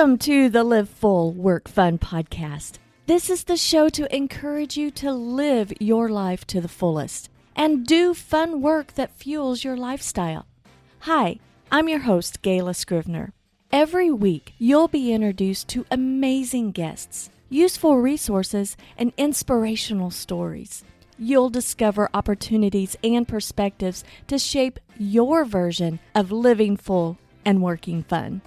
Welcome to the Live Full, Work Fun podcast. This is the show to encourage you to live your life to the fullest and do fun work that fuels your lifestyle. Hi, I'm your host, Gayla Scrivener. Every week, you'll be introduced to amazing guests, useful resources, and inspirational stories. You'll discover opportunities and perspectives to shape your version of living full and working fun.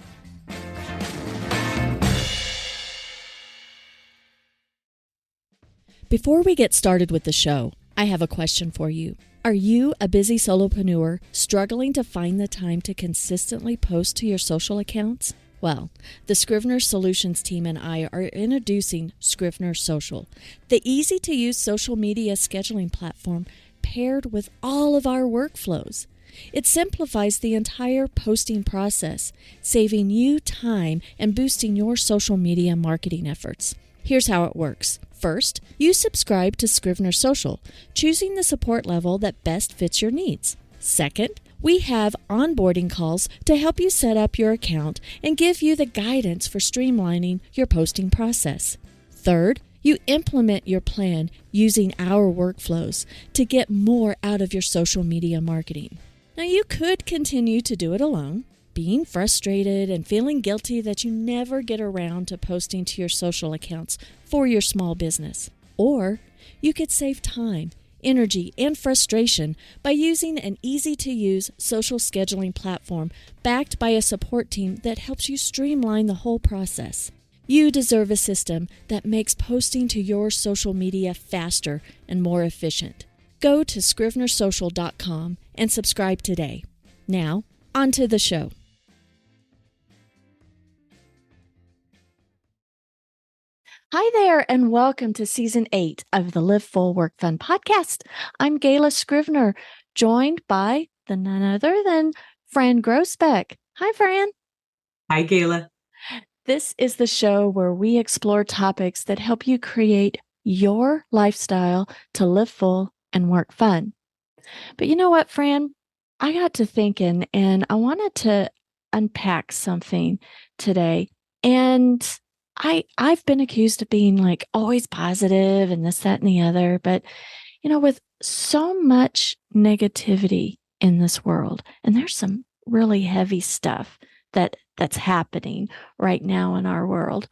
Before we get started with the show, I have a question for you. Are you a busy solopreneur struggling to find the time to consistently post to your social accounts? Well, the Scrivener Solutions team and I are introducing Scrivener Social, the easy-to-use social media scheduling platform paired with all of our workflows. It simplifies the entire posting process, saving you time and boosting your social media marketing efforts. Here's how it works. First, you subscribe to Scrivener Social, choosing the support level that best fits your needs. Second, we have onboarding calls to help you set up your account and give you the guidance for streamlining your posting process. Third, you implement your plan using our workflows to get more out of your social media marketing. Now, you could continue to do it alone, being frustrated and feeling guilty that you never get around to posting to your social accounts for your small business. Or you could save time, energy, and frustration by using an easy-to-use social scheduling platform backed by a support team that helps you streamline the whole process. You deserve a system that makes posting to your social media faster and more efficient. Go to scrivenersocial.com and subscribe today. Now, on to the show. Hi there, and welcome to Season 8 of the Live Full Work Fun podcast. I'm Gayla Scrivener, joined by none other than Fran Grosbeck. Hi, Fran. Hi, Gayla. This is the show where we explore topics that help you create your lifestyle to live full and work fun. But you know what, Fran? I got to thinking, and I wanted to unpack something today. And I've been accused of being like always positive and this, that, and the other. But, you know, with so much negativity in this world, and there's some really heavy stuff that's happening right now in our world,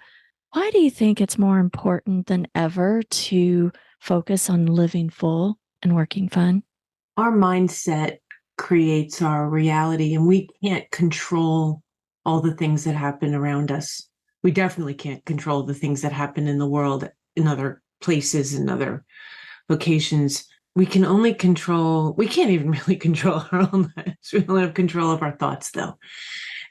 why do you think it's more important than ever to focus on living full and working fun? Our mindset creates our reality, and we can't control all the things that happen around us. We definitely can't control the things that happen in the world, in other places, in other locations. We can't even really control our own lives. We don't have control of our thoughts, though.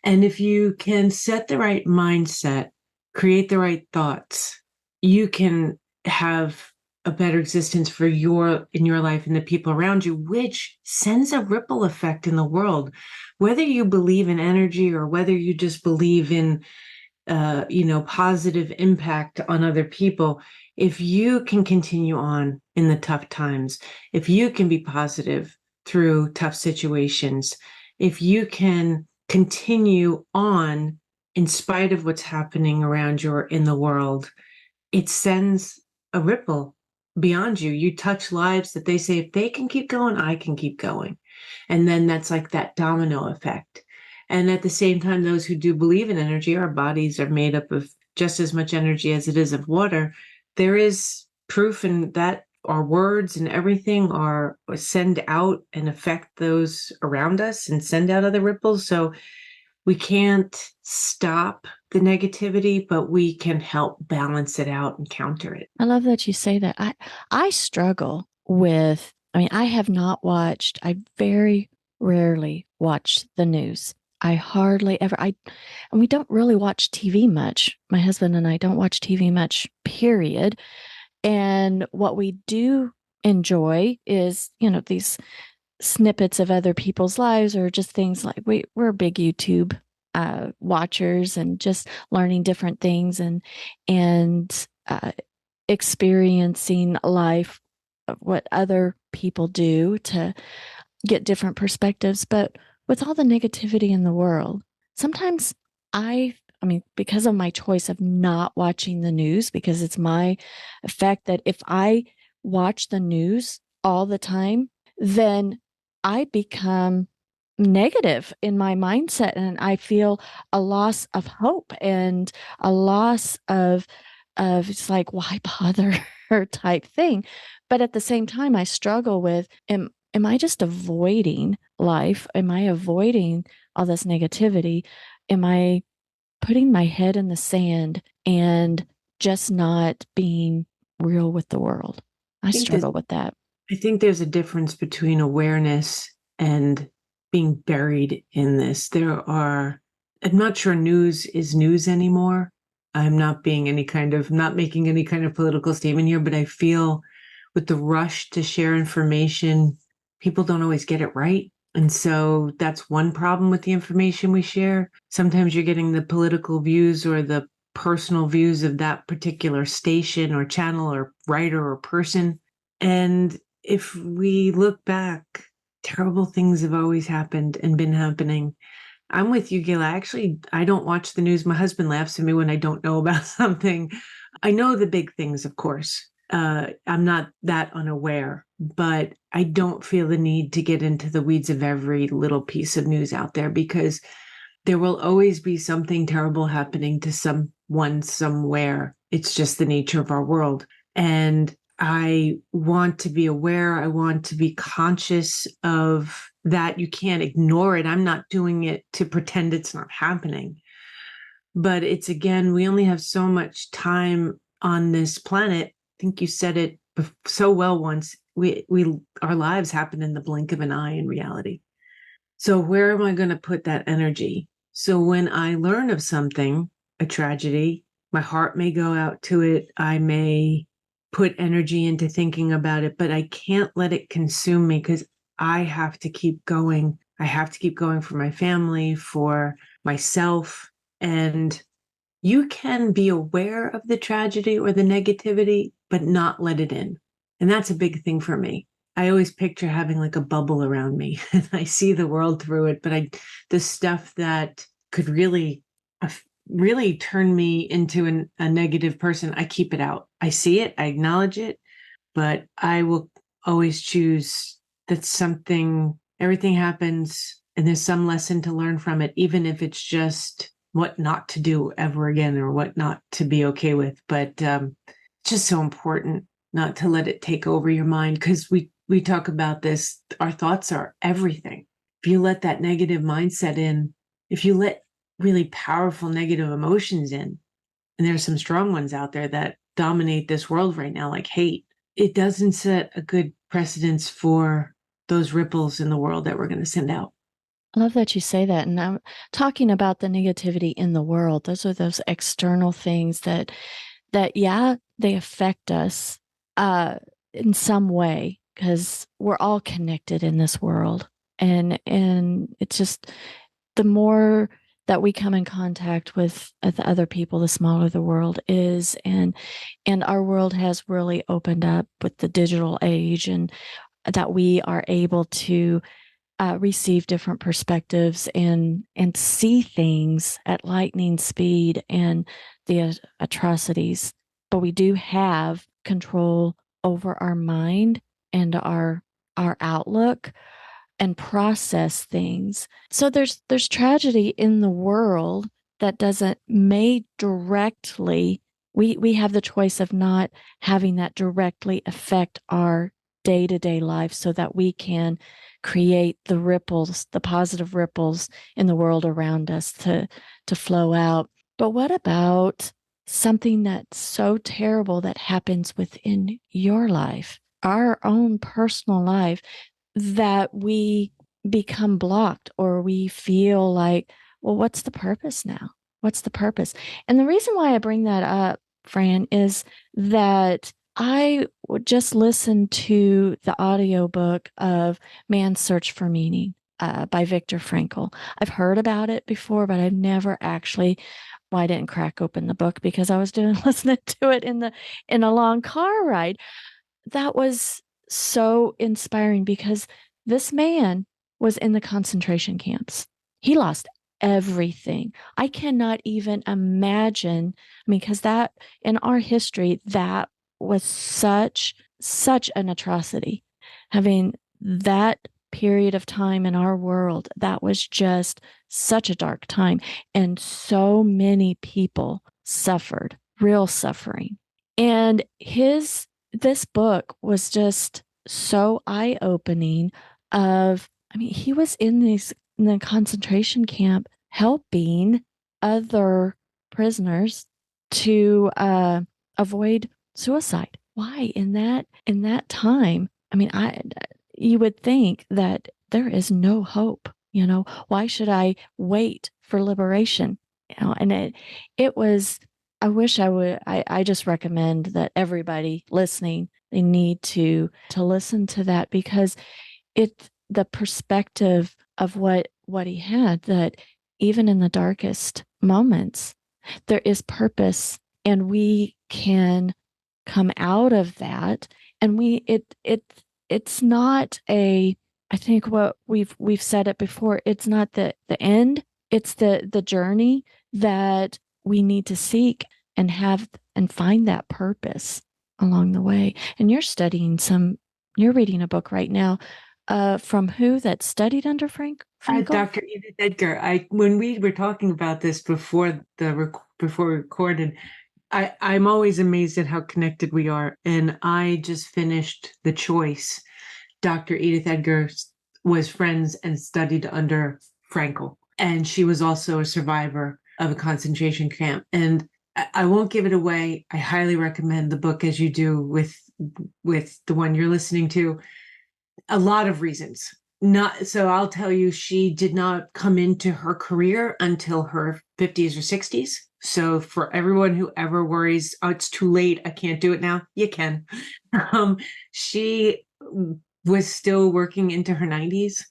And if you can set the right mindset, create the right thoughts, you can have a better existence in your life and the people around you, which sends a ripple effect in the world. Whether you believe in energy or whether you just believe in positive impact on other people, if you can continue on in the tough times, if you can be positive through tough situations, if you can continue on in spite of what's happening around you or in the world, it sends a ripple beyond you. You touch lives that they say, if they can keep going, I can keep going. And then that's like that domino effect. And at the same time, those who do believe in energy, our bodies are made up of just as much energy as it is of water. There is proof in that our words and everything are send out and affect those around us and send out other ripples. So we can't stop the negativity, but we can help balance it out and counter it. I love that you say that. I struggle with, I very rarely watch the news. I hardly ever, and we don't really watch TV much. My husband and I don't watch TV much, period. And what we do enjoy is, these snippets of other people's lives, or just things like we're big YouTube watchers and just learning different things and experiencing life, what other people do to get different perspectives. But with all the negativity in the world, sometimes I because of my choice of not watching the news, because it's my effect that if I watch the news all the time, then I become negative in my mindset and I feel a loss of hope and a loss of it's like, why bother type thing. But at the same time, I struggle with, am I just avoiding life? Am I avoiding all this negativity? Am I putting my head in the sand and just not being real with the world? I think there's, struggle with that. I think there's a difference between awareness and being buried in this. I'm not sure news is news anymore. I'm not not making any kind of political statement here, but I feel with the rush to share information, people don't always get it right. And so that's one problem with the information we share. Sometimes you're getting the political views or the personal views of that particular station or channel or writer or person. And if we look back, terrible things have always happened and been happening. I'm with you, Gayla. Actually, I don't watch the news. My husband laughs at me when I don't know about something. I know the big things, of course. I'm not that unaware, but I don't feel the need to get into the weeds of every little piece of news out there because there will always be something terrible happening to someone somewhere. It's just the nature of our world. And I want to be aware. I want to be conscious of that. You can't ignore it. I'm not doing it to pretend it's not happening. But it's again, we only have so much time on this planet. I think you said it so well once. Our lives happen in the blink of an eye in reality. So where am I going to put that energy? So when I learn of something, a tragedy, my heart may go out to it. I may put energy into thinking about it, but I can't let it consume me because I have to keep going. I have to keep going for my family, for myself. And you can be aware of the tragedy or the negativity, but not let it in. And that's a big thing for me. I always picture having like a bubble around me and I see the world through it, but the stuff that could really turn me into a negative person, I keep it out. I see it, I acknowledge it, but I will always choose that everything happens and there's some lesson to learn from it, even if it's just what not to do ever again or what not to be okay with. But it's just so important not to let it take over your mind because we talk about this. Our thoughts are everything. If you let that negative mindset in, if you let really powerful negative emotions in, and there's some strong ones out there that dominate this world right now, like hate, it doesn't set a good precedence for those ripples in the world that we're going to send out. I love that you say that. And I'm talking about the negativity in the world. Those are those external things that yeah, they affect us in some way because we're all connected in this world. And it's just the more that we come in contact with the other people, the smaller the world is. And our world has really opened up with the digital age and that we are able to receive different perspectives and see things at lightning speed and the atrocities. But we do have control over our mind and our outlook and process things. So there's tragedy in the world that doesn't may directly we have the choice of not having that directly affect our day-to-day life so that we can create the ripples, the positive ripples in the world around us to flow out. But what about something that's so terrible that happens within your life, our own personal life, that we become blocked or we feel like, well, what's the purpose now? What's the purpose? And the reason why I bring that up, Fran, is that I would just listen to the audiobook of Man's Search for Meaning by Viktor Frankl. I've heard about it before, but I've never actually, well, I didn't crack open the book because I was doing listening to it in a long car ride. That was so inspiring because this man was in the concentration camps. He lost everything. I cannot even imagine. I mean, because that in our history, that was such an atrocity. Having that period of time in our world, that was just such a dark time. And so many people suffered, real suffering. And this book was just so eye-opening of, I mean, he was in the concentration camp helping other prisoners to avoid suicide. Why in that time? I mean, I you would think that there is no hope. You know, why should I wait for liberation? You know, and it was. I wish I would. I just recommend that everybody listening, they need to listen to that, because it's the perspective of what he had, that even in the darkest moments there is purpose, and we can come out of that. And it's not a, I think what we've said it before, it's not the end, it's the journey that we need to seek and have and find that purpose along the way. And you're reading a book right now, from who that studied under Frankel? Dr. Edith Edgar, when we were talking about this before we recorded, I'm always amazed at how connected we are. And I just finished The Choice. Dr. Edith Edgar was friends and studied under Frankel, and she was also a survivor of a concentration camp. And I won't give it away. I highly recommend the book, as you do with the one you're listening to. A lot of reasons. Not so I'll tell you, she did not come into her career until her 50s or 60s. So for everyone who ever worries, oh, it's too late, I can't do it now, you can. She was still working into her 90s.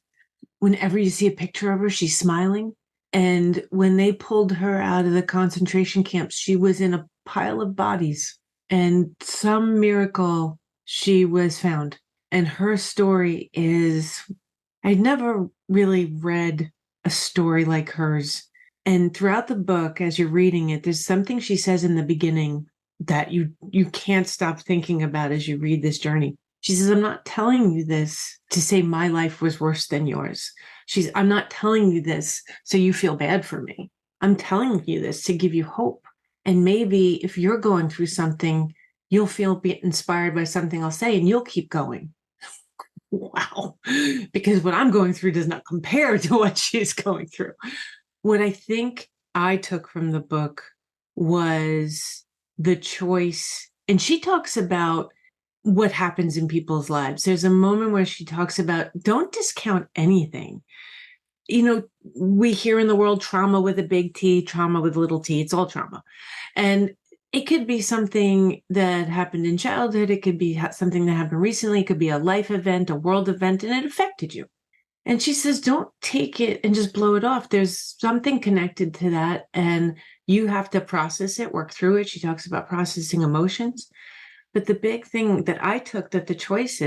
Whenever you see a picture of her, she's smiling. And when they pulled her out of the concentration camps, she was in a pile of bodies. And some miracle, she was found. And her story is, I'd never really read a story like hers. And throughout the book, as you're reading it, there's something she says in the beginning that you can't stop thinking about as you read this journey. She says, I'm not telling you this to say my life was worse than yours. I'm not telling you this so you feel bad for me. I'm telling you this to give you hope. And maybe if you're going through something, you'll feel inspired by something I'll say, and you'll keep going. Wow. Because what I'm going through does not compare to what she's going through. What I think I took from the book was the choice. And she talks about what happens in people's lives. There's a moment where she talks about, don't discount anything. You know, we hear in the world trauma with a big T, trauma with a little t. It's all trauma. And it could be something that happened in childhood. It could be something that happened recently. It could be a life event, a world event, and it affected you. And she says, don't take it and just blow it off. There's something connected to that, and you have to process it, work through it. She talks about processing emotions. But the big thing that I took, that the choice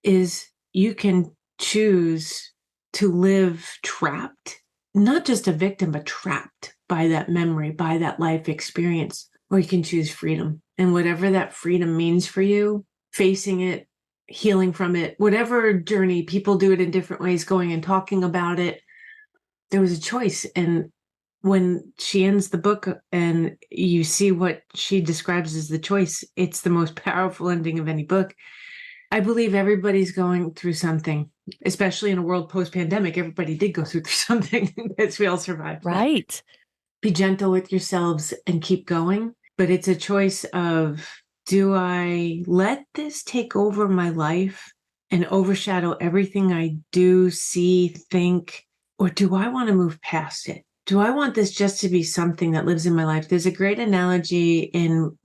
is you can choose to live trapped, not just a victim, but trapped by that memory, by that life experience. Or you can choose freedom. And whatever that freedom means for you, facing it, healing from it, whatever journey, people do it in different ways, going and talking about it. There was a choice. And when she ends the book and you see what she describes as the choice, it's the most powerful ending of any book. I believe everybody's going through something, especially in a world post-pandemic. Everybody did go through something as we all survived. Right. Be gentle with yourselves and keep going. But it's a choice of, do I let this take over my life and overshadow everything I do, see, think, or do I want to move past it? Do I want this just to be something that lives in my life? There's a great analogy in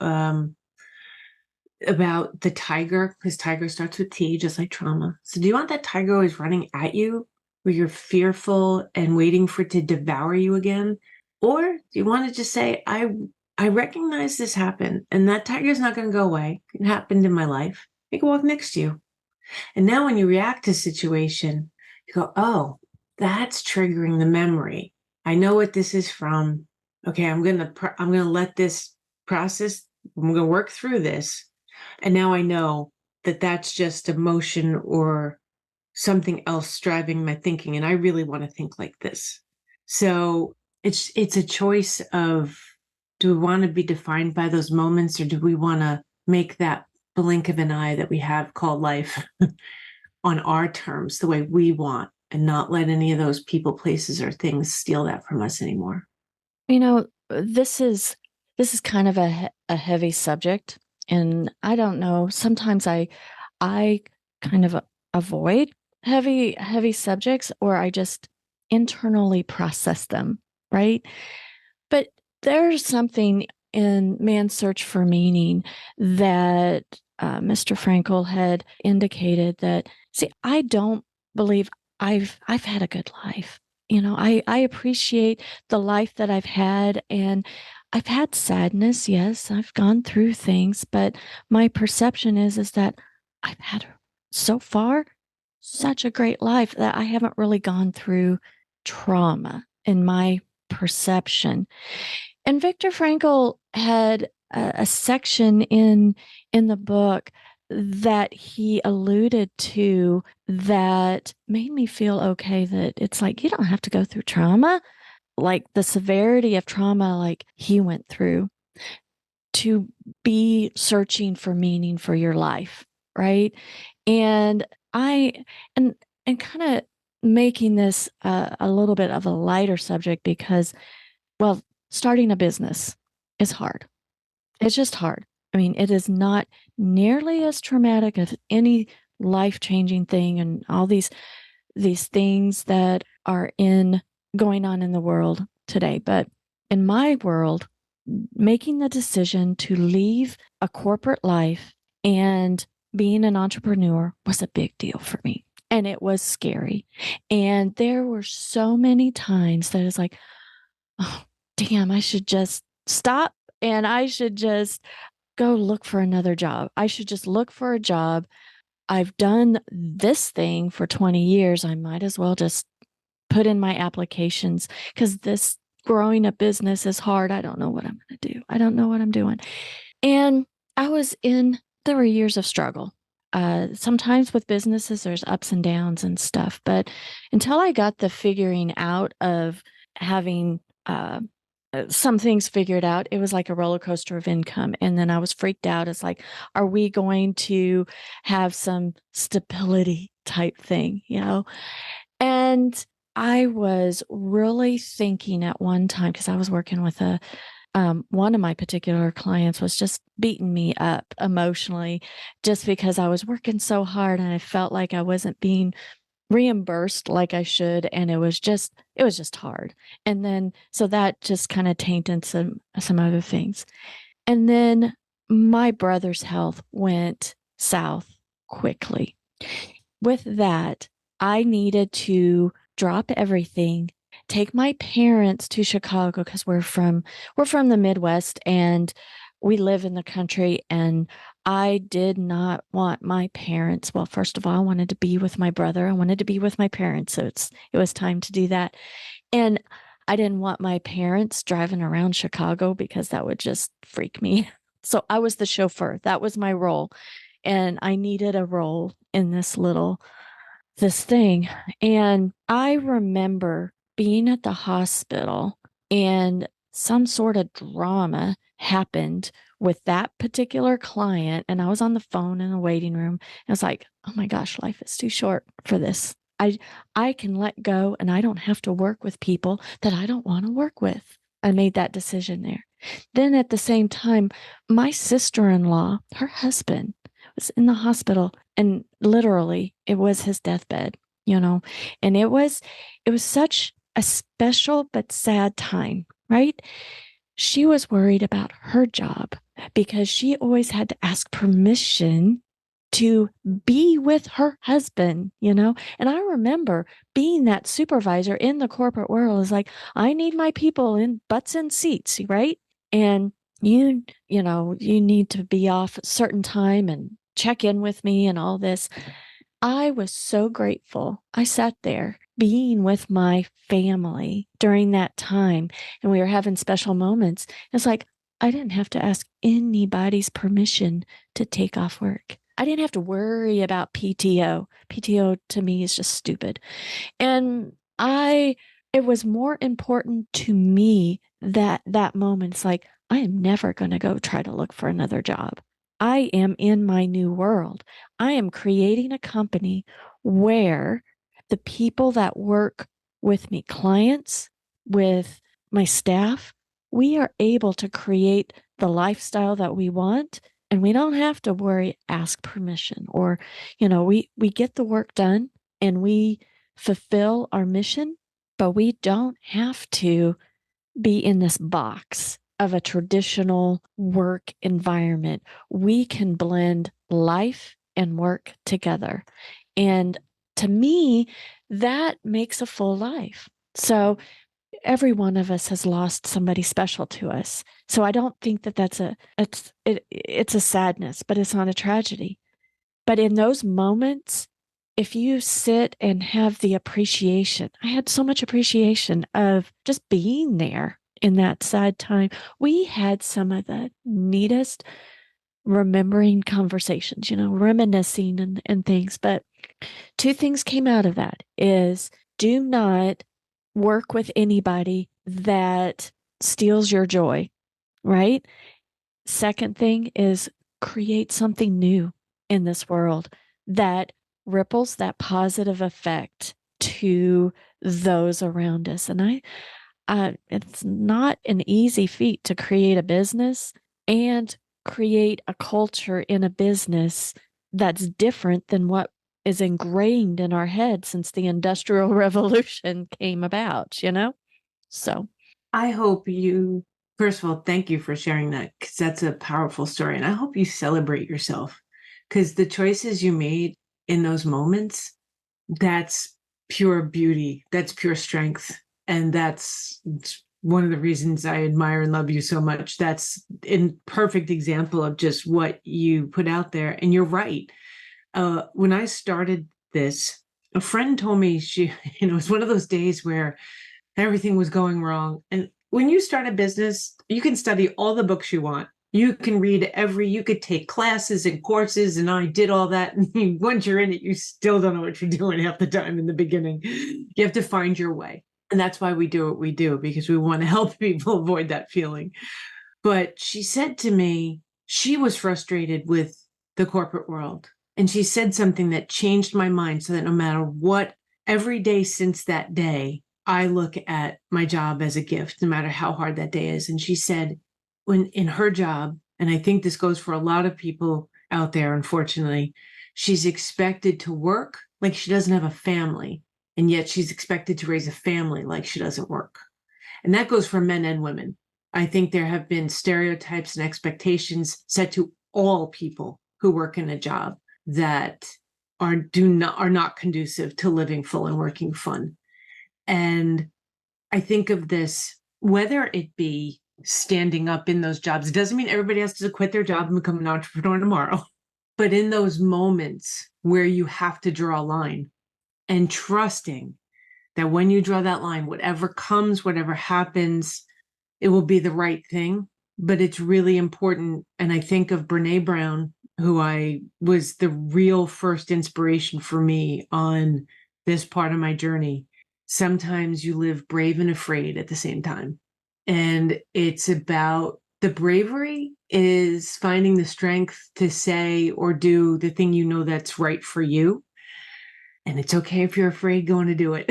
about the tiger, because tiger starts with T, just like trauma. So do you want that tiger always running at you, where you're fearful and waiting for it to devour you again? Or do you want to just say, I recognize this happened, and that tiger's not going to go away. It happened in my life. It can walk next to you. And now when you react to a situation, you go, oh, that's triggering the memory. I know what this is from. Okay, I'm gonna let this process. I'm gonna work through this, and now I know that that's just emotion or something else driving my thinking, and I really want to think like this. So it's a choice of, do we want to be defined by those moments, or do we want to make that blink of an eye that we have called life on our terms, the way we want, and not let any of those people, places, or things steal that from us anymore? This is kind of a heavy subject, and I don't know. Sometimes I kind of avoid heavy subjects, or I just internally process them, right? But there's something in Man's Search for Meaning that Mr. Frankel had indicated that, see, I don't believe I've had a good life. I appreciate the life that I've had, and I've had sadness. Yes, I've gone through things, but my perception is that I've had so far such a great life that I haven't really gone through trauma in my perception. And Viktor Frankl had a section in the book that he alluded to that made me feel okay, that it's like you don't have to go through trauma, like the severity of trauma like he went through, to be searching for meaning for your life, right? And I and kind of making this a little bit of a lighter subject because, well, starting a business is hard. It's just hard. I mean, it is not nearly as traumatic as any life-changing thing and all these things that are in going on in the world today. But in my world, making the decision to leave a corporate life and being an entrepreneur was a big deal for me. And it was scary. And there were so many times that it's like, oh, damn, I should just stop and I should just go look for another job. I should just look for a job. I've done this thing for 20 years. I might as well just put in my applications because this growing a business is hard. I don't know what I'm going to do. I don't know what I'm doing. And there were years of struggle. Sometimes with businesses, there's ups and downs and stuff. But until I got the figuring out of having some things figured out, it was like a roller coaster of income. And then I was freaked out. It's like, are we going to have some stability type thing, And I was really thinking at one time, because I was working with one of my particular clients was just beating me up emotionally just because I was working so hard and I felt like I wasn't being reimbursed like I should. And it was just hard. And then, so that just kind of tainted some other things. And then my brother's health went south quickly. With that, I needed to drop everything, take my parents to Chicago because we're from the Midwest and we live in the country, and I did not want my parents. Well, first of all, I wanted to be with my brother. I wanted to be with my parents, so it was time to do that. And I didn't want my parents driving around Chicago because that would just freak me. So I was the chauffeur. That was my role. And I needed a role in this thing. And I remember being at the hospital and some sort of drama happened with that particular client. And I was on the phone in the waiting room. And I was like, oh my gosh, life is too short for this. I can let go and I don't have to work with people that I don't want to work with. I made that decision there. Then at the same time, my sister-in-law, her husband, was in the hospital, and literally it was his deathbed. And it was such a special but sad time, right? She was worried about her job because she always had to ask permission to be with her husband. And I remember being that supervisor in the corporate world is like, I need my people in butts and seats, right? And you need to be off at a certain time and check in with me and all this. I was so grateful. I sat there being with my family during that time and we were having special moments. It's like I didn't have to ask anybody's permission to take off work. I didn't have to worry about PTO. PTO to me is just stupid. And it was more important to me that moment. It's like, I am never going to go try to look for another job. I am in my new world. I am creating a company where the people that work with me, clients, with my staff, we are able to create the lifestyle that we want. And we don't have to worry, ask permission, or, we get the work done and we fulfill our mission, but we don't have to be in this box of a traditional work environment. We can blend life and work together. And to me, that makes a full life. So every one of us has lost somebody special to us. So I don't think that it's a sadness, but it's not a tragedy. But in those moments, if you sit and have the appreciation, I had so much appreciation of just being there in that sad time. We had some of the neatest remembering conversations, reminiscing and things. But two things came out of that is do not work with anybody that steals your joy, right? Second thing is create something new in this world that ripples that positive effect to those around us. And it's not an easy feat to create a business and create a culture in a business that's different than what is ingrained in our head since the Industrial Revolution came about. So, I hope you, first of all, thank you for sharing that because that's a powerful story. And I hope you celebrate yourself because the choices you made in those moments, that's pure beauty, that's pure strength. And that's one of the reasons I admire and love you so much. That's a perfect example of just what you put out there. And you're right. When I started this, a friend told me it was one of those days where everything was going wrong. And when you start a business, you can study all the books you want. You can you could take classes and courses, and I did all that. And once you're in it, you still don't know what you're doing half the time in the beginning. You have to find your way. And that's why we do what we do, because we want to help people avoid that feeling. But she said to me, she was frustrated with the corporate world. And she said something that changed my mind so that no matter what, every day since that day, I look at my job as a gift, no matter how hard that day is. And she said, when in her job, and I think this goes for a lot of people out there, unfortunately, she's expected to work like she doesn't have a family. And yet she's expected to raise a family like she doesn't work. And that goes for men and women. I think there have been stereotypes and expectations set to all people who work in a job that are not conducive to living full and working fun. And I think of this, whether it be standing up in those jobs, it doesn't mean everybody has to quit their job and become an entrepreneur tomorrow. But in those moments where you have to draw a line and trusting that when you draw that line, whatever comes, whatever happens, it will be the right thing. But it's really important. And I think of Brene Brown, who I was the real first inspiration for me on this part of my journey. Sometimes you live brave and afraid at the same time. And it's about the bravery is finding the strength to say or do the thing you know that's right for you. And it's okay if you're afraid going to do it.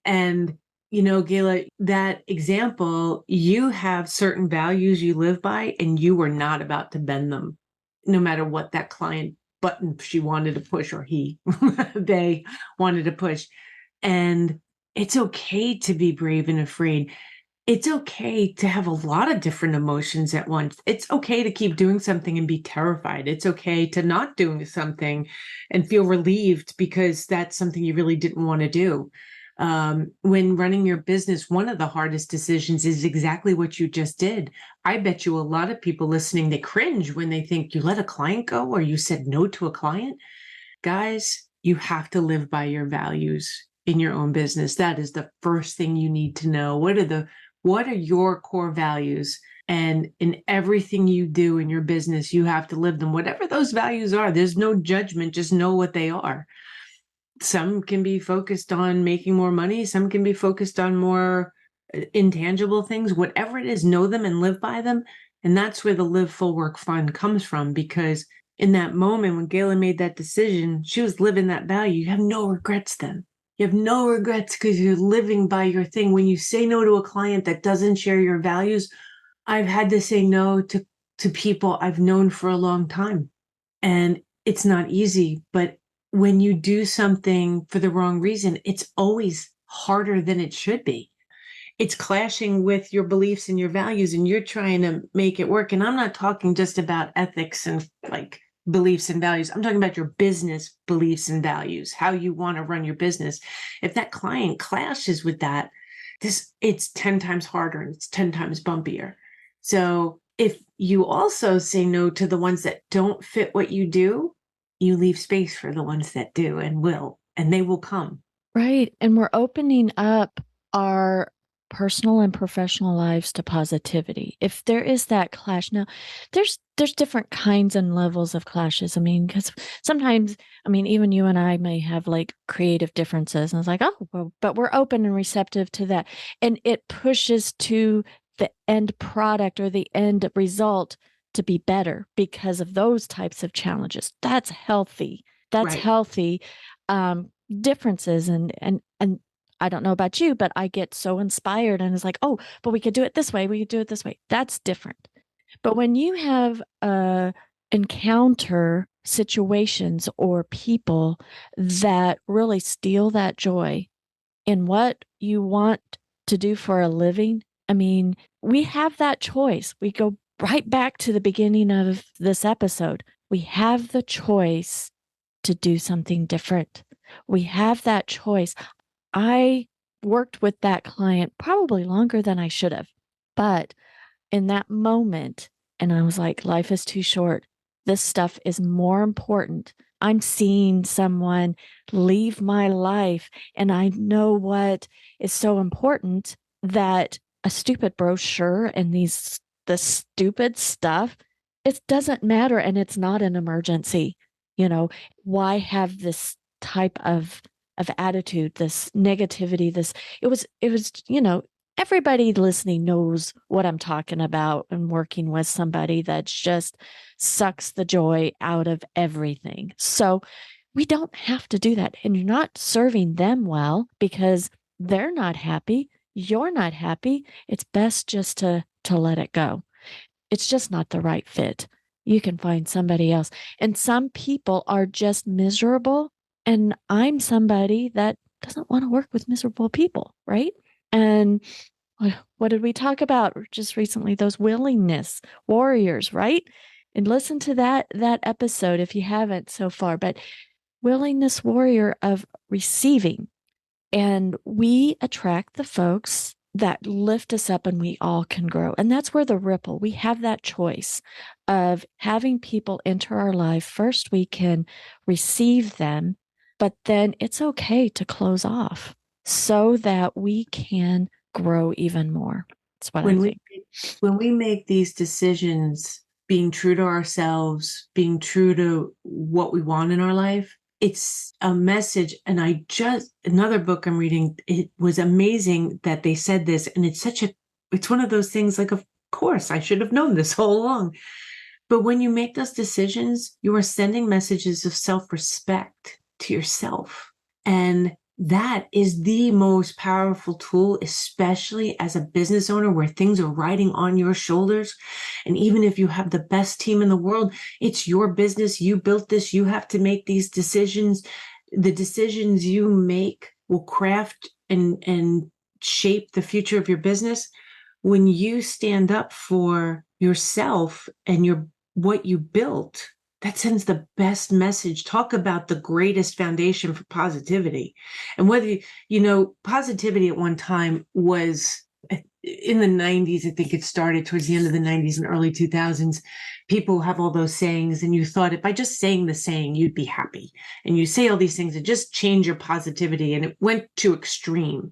And, Gayla, that example, you have certain values you live by, and you were not about to bend them, no matter what that client button she wanted to push or they wanted to push. And it's okay to be brave and afraid. It's okay to have a lot of different emotions at once. It's okay to keep doing something and be terrified. It's okay to not doing something and feel relieved because that's something you really didn't want to do. When running your business, one of the hardest decisions is exactly what you just did. I bet you a lot of people listening, they cringe when they think you let a client go or you said no to a client. Guys, you have to live by your values. in your own business, that is the first thing you need to know. What are your core values? And in everything you do in your business, you have to live them, whatever those values are. There's no judgment, just know what they are. Some can be focused on making more money. Some can be focused on more intangible things. Whatever it is, know them and live by them. And that's where the Live Full Work Fund comes from, because in that moment when Gayla made that decision, she was living that value. You have no regrets then. You have no regrets because you're living by your thing. When you say no to a client that doesn't share your values, I've had to say no to people I've known for a long time. And it's not easy, but when you do something for the wrong reason, it's always harder than it should be. It's clashing with your beliefs and your values, and you're trying to make it work. And I'm not talking just about ethics and like beliefs and values. I'm talking about your business beliefs and values, how you want to run your business. If that client clashes with that, it's 10 times harder and it's 10 times bumpier. So if you also say no to the ones that don't fit what you do, you leave space for the ones that do and will, and they will come. Right. And we're opening up our personal and professional lives to positivity. If there is that clash, now there's different kinds and levels of clashes. I mean, because sometimes, I mean, even you and I may have like creative differences, and it's like, oh, well, but we're open and receptive to that. And it pushes to the end product or the end result to be better because of those types of challenges. That's healthy. That's Right. healthy. Differences and I don't know about you, but I get so inspired and it's like, oh, but we could do it this way. We could do it this way. That's different. But when you have encounter situations or people that really steal that joy in what you want to do for a living, I mean, we have that choice. We go right back to the beginning of this episode. We have the choice to do something different. We have that choice. I worked with that client probably longer than I should have. But in that moment, and I was like, life is too short. This stuff is more important. I'm seeing someone leave my life, and I know what is so important that a stupid brochure and the stupid stuff, it doesn't matter, and it's not an emergency. You know, why have this type of attitude, this negativity, this it was, everybody listening knows what I'm talking about and working with somebody that just sucks the joy out of everything. So we don't have to do that. And you're not serving them well because they're not happy. You're not happy. It's best just to let it go. It's just not the right fit. You can find somebody else. And some people are just miserable. And I'm somebody that doesn't want to work with miserable people, right? And what did we talk about just recently? Those willingness warriors, right? And listen to that episode if you haven't so far. But willingness warrior of receiving. And we attract the folks that lift us up and we all can grow. And that's where the ripple, we have that choice of having people enter our life. First, we can receive them, but then it's okay to close off so that we can grow even more. That's what I think. When we make these decisions, being true to ourselves, being true to what we want in our life, it's a message. And another book I'm reading, it was amazing that they said this. And it's one of those things like, of course, I should have known this all along. But when you make those decisions, you are sending messages of self-respect to yourself. And that is the most powerful tool, especially as a business owner where things are riding on your shoulders. And even if you have the best team in the world, it's your business. You built this. You have to make these decisions. The decisions you make will craft and shape the future of your business. When you stand up for yourself and what you built, that sends the best message. Talk about the greatest foundation for positivity. And whether, positivity at one time was in the 90s, I think it started towards the end of the 90s and early 2000s. People have all those sayings, and you thought if by just saying the saying, you'd be happy. And you say all these things and just change your positivity. And it went to extreme.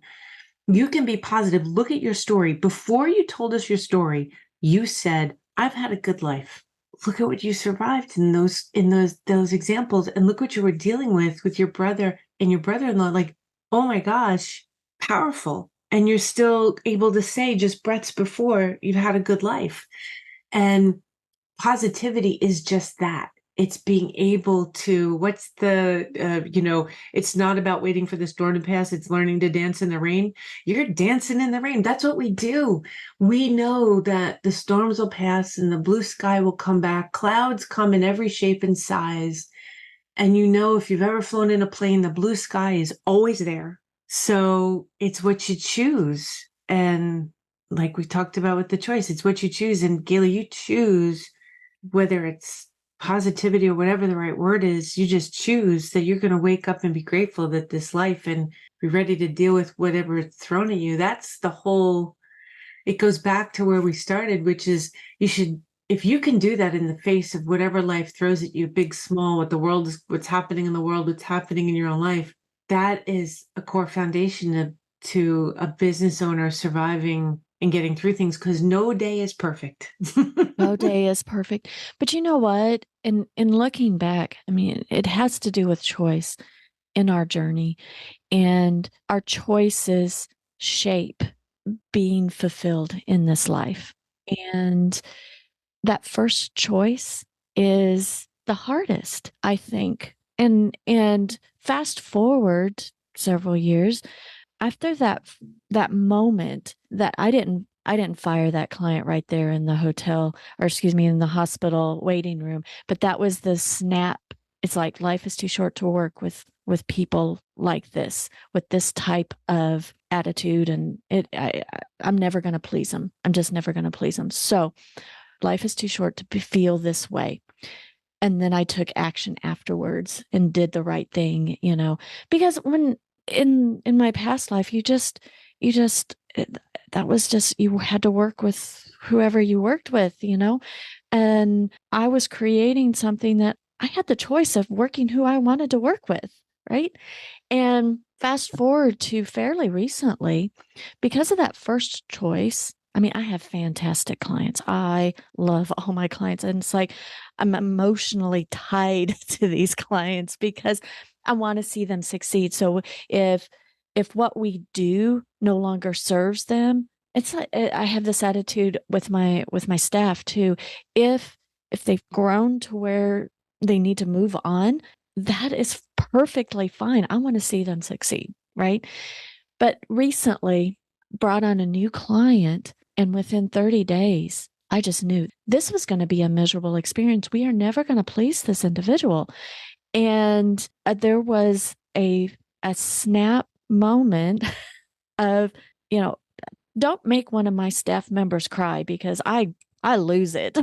You can be positive. Look at your story. Before you told us your story, you said, I've had a good life. Look at what you survived in those examples, and look what you were dealing with your brother and your brother-in-law. Like, oh my gosh, powerful. And you're still able to say just breaths before you've had a good life. And positivity is just that. It's being able to, what's the, it's not about waiting for the storm to pass. It's learning to dance in the rain. You're dancing in the rain. That's what we do. We know that the storms will pass and the blue sky will come back. Clouds come in every shape and size. And if you've ever flown in a plane, the blue sky is always there. So it's what you choose. And like we talked about with the choice, it's what you choose. And Gayla, you choose whether it's positivity or whatever the right word is. You just choose that you're going to wake up and be grateful that this life and be ready to deal with whatever it's thrown at you. That's the whole, it goes back to where we started, which is if you can do that in the face of whatever life throws at you, big, small, what's happening in the world, what's happening in your own life, that is a core foundation to a business owner surviving and getting through things, because no day is perfect. No day is perfect. But you know what? In looking back, I mean, it has to do with choice in our journey, and our choices shape being fulfilled in this life. And that first choice is the hardest, I think. And fast forward several years after that moment that I didn't fire that client right there in the hotel, or excuse me, in the hospital waiting room, but that was the snap. It's like life is too short to work with people like this, with this type of attitude, and I'm never going to please them. I'm just never going to please them. So life is too short to feel this way. And then I took action afterwards and did the right thing, because when in my past life, that was just, you had to work with whoever you worked with, and I was creating something that I had the choice of working who I wanted to work with, right? And fast forward to fairly recently, because of that first choice, I mean, I have fantastic clients. I love all my clients. And it's like I'm emotionally tied to these clients because I want to see them succeed. So if what we do no longer serves them, it's like I have this attitude with my staff too. If they've grown to where they need to move on, that is perfectly fine. I want to see them succeed, right? But recently brought on a new client, and within 30 days, I just knew this was going to be a miserable experience. We are never going to please this individual. And there was a snap moment of, don't make one of my staff members cry, because I lose it.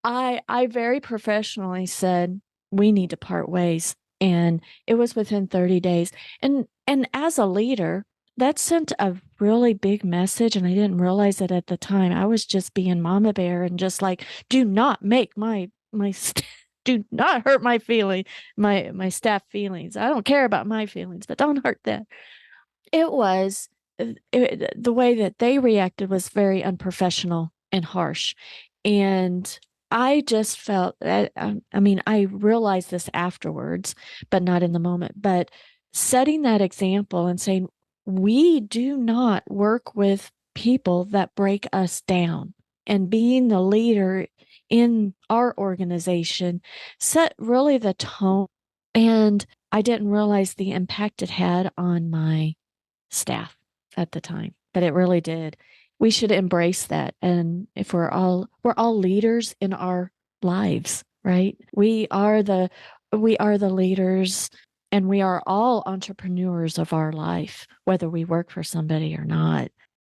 I very professionally said, we need to part ways. And it was within 30 days. And as a leader, that sent a really big message. And I didn't realize it at the time. I was just being mama bear and just like, do not make do not hurt my staff feelings. I don't care about my feelings, but don't hurt that. It was the way that they reacted was very unprofessional and harsh. And I just felt, I mean, I realized this afterwards, but not in the moment. But setting that example and saying, we do not work with people that break us down, and being the leader in our organization set really the tone. And I didn't realize the impact it had on my staff at the time, but it really did. We should embrace that. And if we're all leaders in our lives, right? We are the leaders, and we are all entrepreneurs of our life, whether we work for somebody or not.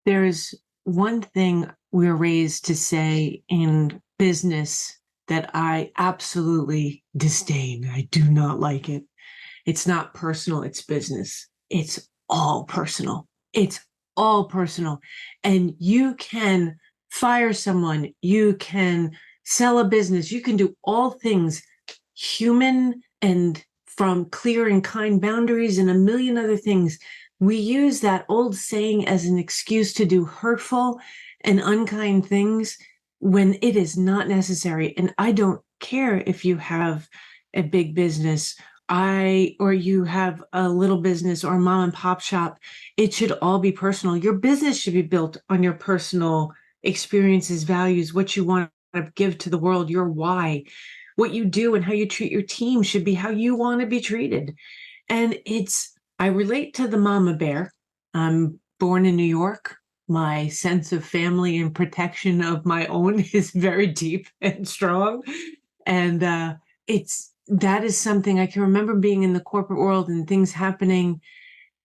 There's one thing we're raised to say in business that I absolutely disdain. I do not like it. It's not personal, it's business. It's all personal. It's all personal. And you can fire someone, you can sell a business, you can do all things human and from clear and kind boundaries and a million other things. We use that old saying as an excuse to do hurtful and unkind things when it is not necessary. And I don't care if you have a big business, or you have a little business or a mom and pop shop. It should all be personal. Your business should be built on your personal experiences, values, what you want to give to the world, your why. What you do and how you treat your team should be how you want to be treated. And I relate to the mama bear. I'm born in New York. My sense of family and protection of my own is very deep and strong. And that is something I can remember being in the corporate world and things happening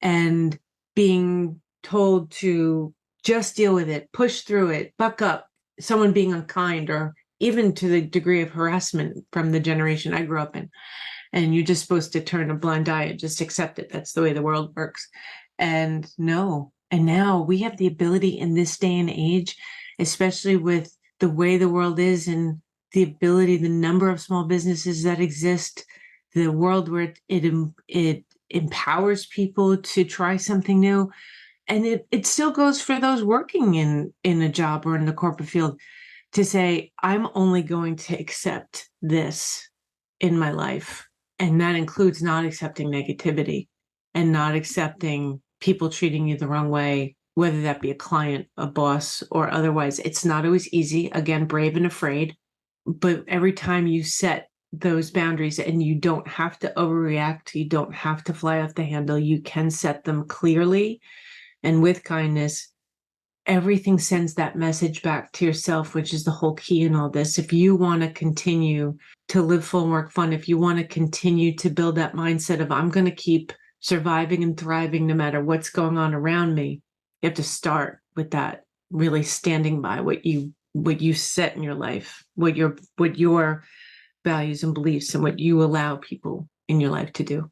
and being told to just deal with it, push through it, buck up, someone being unkind, or even to the degree of harassment from the generation I grew up in. And you're just supposed to turn a blind eye and just accept it. That's the way the world works. And no. And now we have the ability in this day and age, especially with the way the world is and the ability, the number of small businesses that exist, the world where it empowers people to try something new. And it still goes for those working in a job or in the corporate field to say, I'm only going to accept this in my life. And that includes not accepting negativity and not accepting people treating you the wrong way, whether that be a client, a boss, or otherwise. It's not always easy. Again, brave and afraid. But every time you set those boundaries, and you don't have to overreact, you don't have to fly off the handle, you can set them clearly and with kindness. Everything sends that message back to yourself, which is the whole key in all this. If you want to continue to live full and work fun, if you want to continue to build that mindset of I'm going to keep surviving and thriving no matter what's going on around me, you have to start with that, really standing by what you set in your life, what your values and beliefs and what you allow people in your life to do.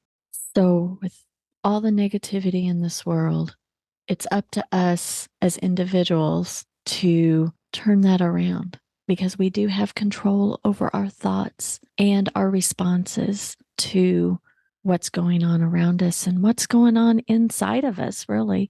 So with all the negativity in this world, it's up to us as individuals to turn that around, because we do have control over our thoughts and our responses to what's going on around us and what's going on inside of us, really.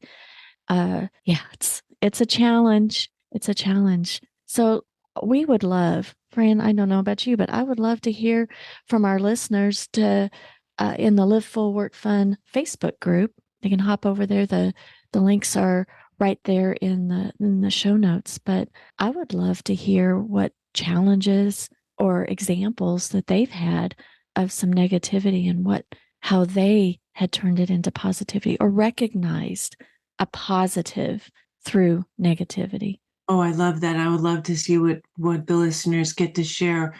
It's a challenge. It's a challenge. So we would love, Fran, I don't know about you, but I would love to hear from our listeners in the Live Full Work Fun Facebook group. They can hop over there. The links are right there in the show notes. But I would love to hear what challenges or examples that they've had of some negativity and how they had turned it into positivity or recognized a positive through negativity. Oh, I love that. I would love to see what the listeners get to share.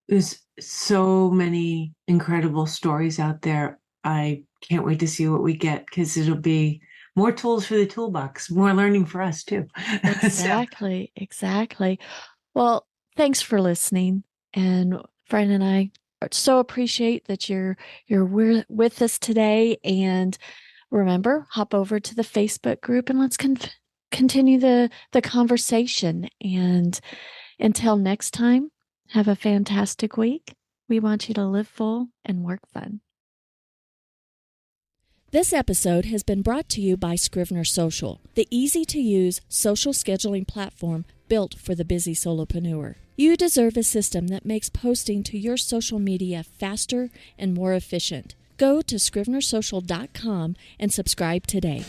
There's so many incredible stories out there. I can't wait to see what we get, because it'll be more tools for the toolbox, more learning for us too. Exactly. Exactly. Well, thanks for listening. And Fran and I so appreciate that you're with us today. And remember, hop over to the Facebook group and let's continue the conversation. And until next time, have a fantastic week. We want you to live full and work fun. This episode has been brought to you by Scrivener Social, the easy-to-use social scheduling platform built for the busy solopreneur. You deserve a system that makes posting to your social media faster and more efficient. Go to scrivenersocial.com and subscribe today.